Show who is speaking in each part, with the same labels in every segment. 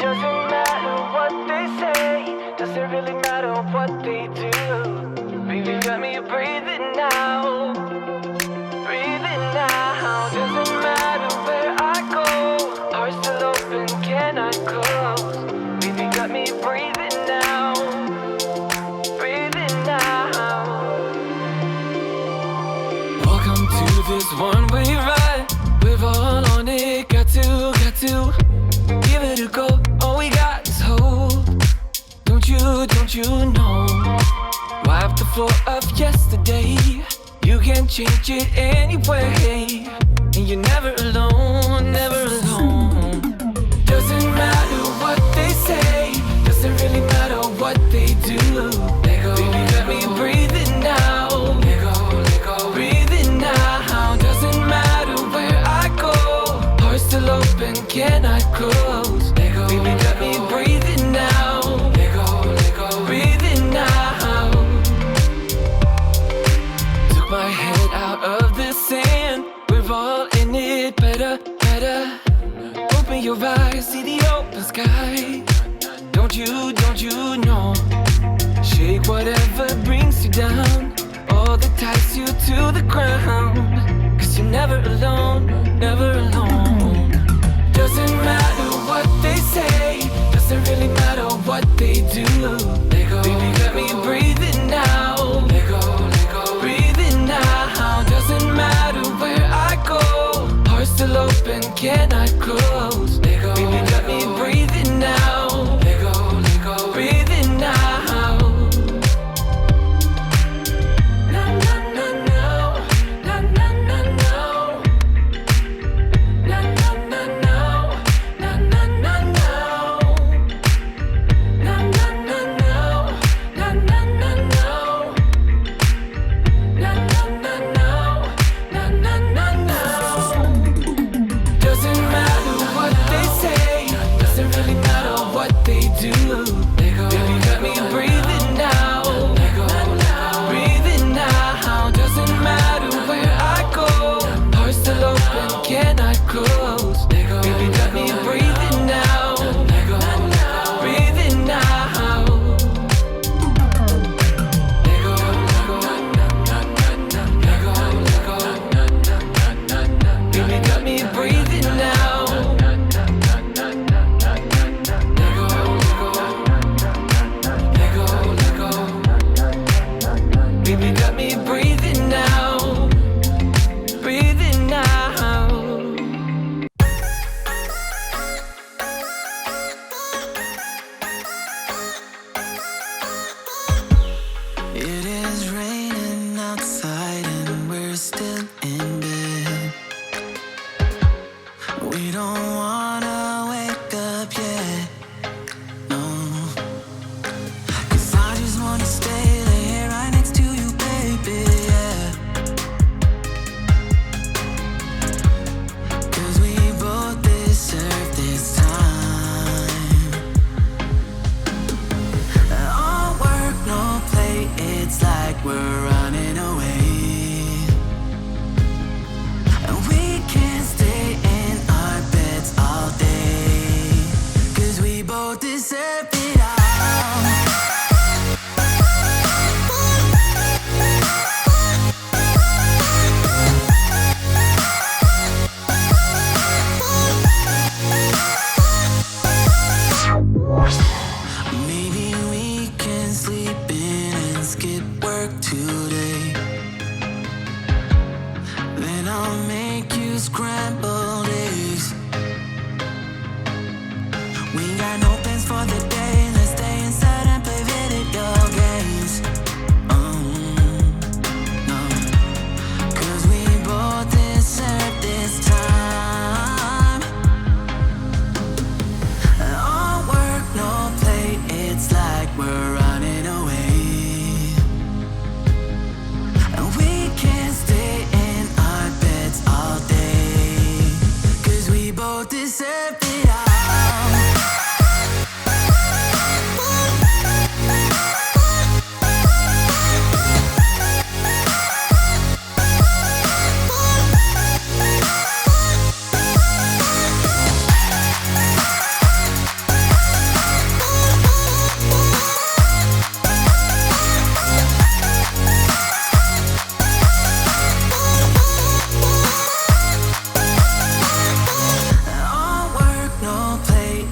Speaker 1: Doesn't matter what they say, doesn't really matter what they do. Baby, got me breathing now, breathing now. Doesn't matter where I go, heart still open, cannot close. Baby, got me breathing now, breathing now. Welcome to this one-way ride, we're all on it, got to give it a go. All we got is hope. Don't you know? Wipe the floor of yesterday. You can change it anyway. And you're never alone, never alone. Doesn't matter what they say, doesn't really matter what they do. Let go, baby, let me breathe it now. Let go, breathe it now. Doesn't matter where I go, heart still open, cannot close. Let go, baby, let me breathe it now. Let go, breathe it now. Took my head out of the sand, we're all in it, better. Open your eyes, see the open sky. Don't you know? Shake whatever brings you down, all that ties you to the ground. Cause you're never alone, never alone. Doesn't matter what they say, doesn't really matter what they do. Let go, baby, let me breathe it now. Let go, breathe it now. Doesn't matter where I go, heart still open, cannot close. Let go, baby, let me breathe it now. Let go, breathe it now. Na na na no, na na na no, na na na no, na na na no.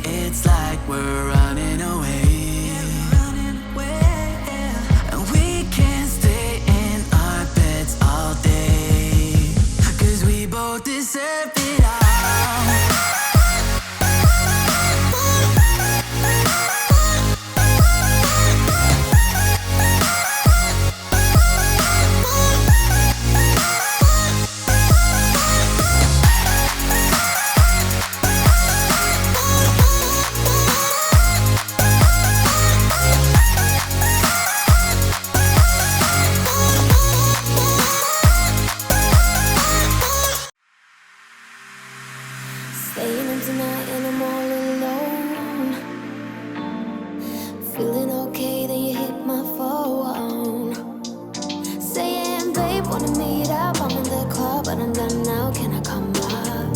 Speaker 1: It's like we're running away, and we can't stay in our beds all day, 'cause we both deserve it all.
Speaker 2: Staying in tonight and I'm all alone. Feeling okay, then you hit my phone. Saying, babe, wanna meet up? I'm in the club, but I'm done now. Can I come up?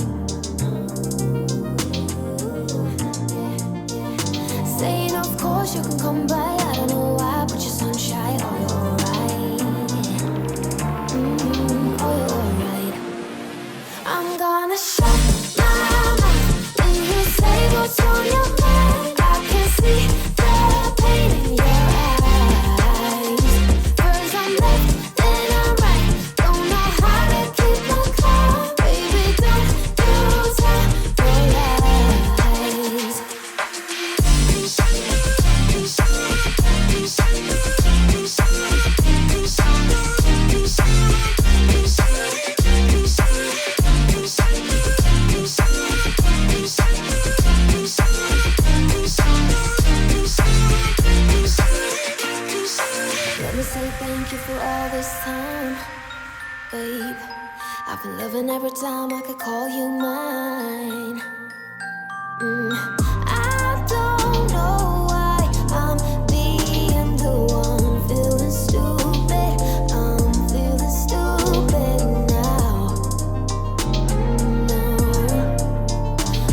Speaker 2: Saying, of course you can come by. I don't know why, but you're so shy. Oh, you're alright. Oh, you're alright. I'm gonna shut my mouth when you say what's on your mind. I can see the pain in your eyes. First I'm left, then I'm right. Don't know how to keep my calm. Baby, don't you tell lies. Let me say thank you for all this time, babe. I've been loving every time I could call you mine. I don't know why I'm being the one feeling stupid. I'm feeling stupid now. No.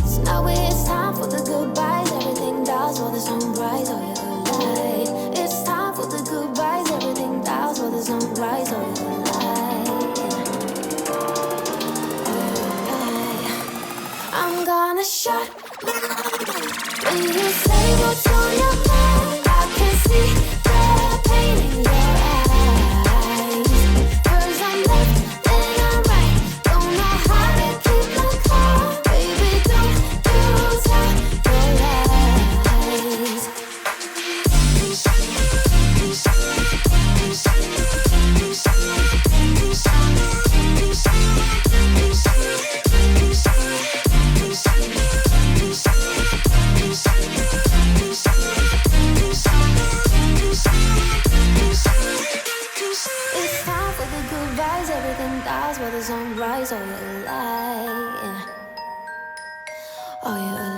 Speaker 2: So now it's time for the goodbyes. Everything dies for the sunrise. Oh, you're alive. It's time for the goodbyes. Everything dies for the sunrise. Oh, you're alive. Oh, you're alive. I'm gonna shut my mouth when you say what's on your mind. I can see the pain in your eyes. First I'm left, then I'm right. Don't know how to keep my calm. Baby, don't you tell lies. It's time for the goodbyes. Everything dies while the sun rises. Oh, you're alive. Oh, you're alive.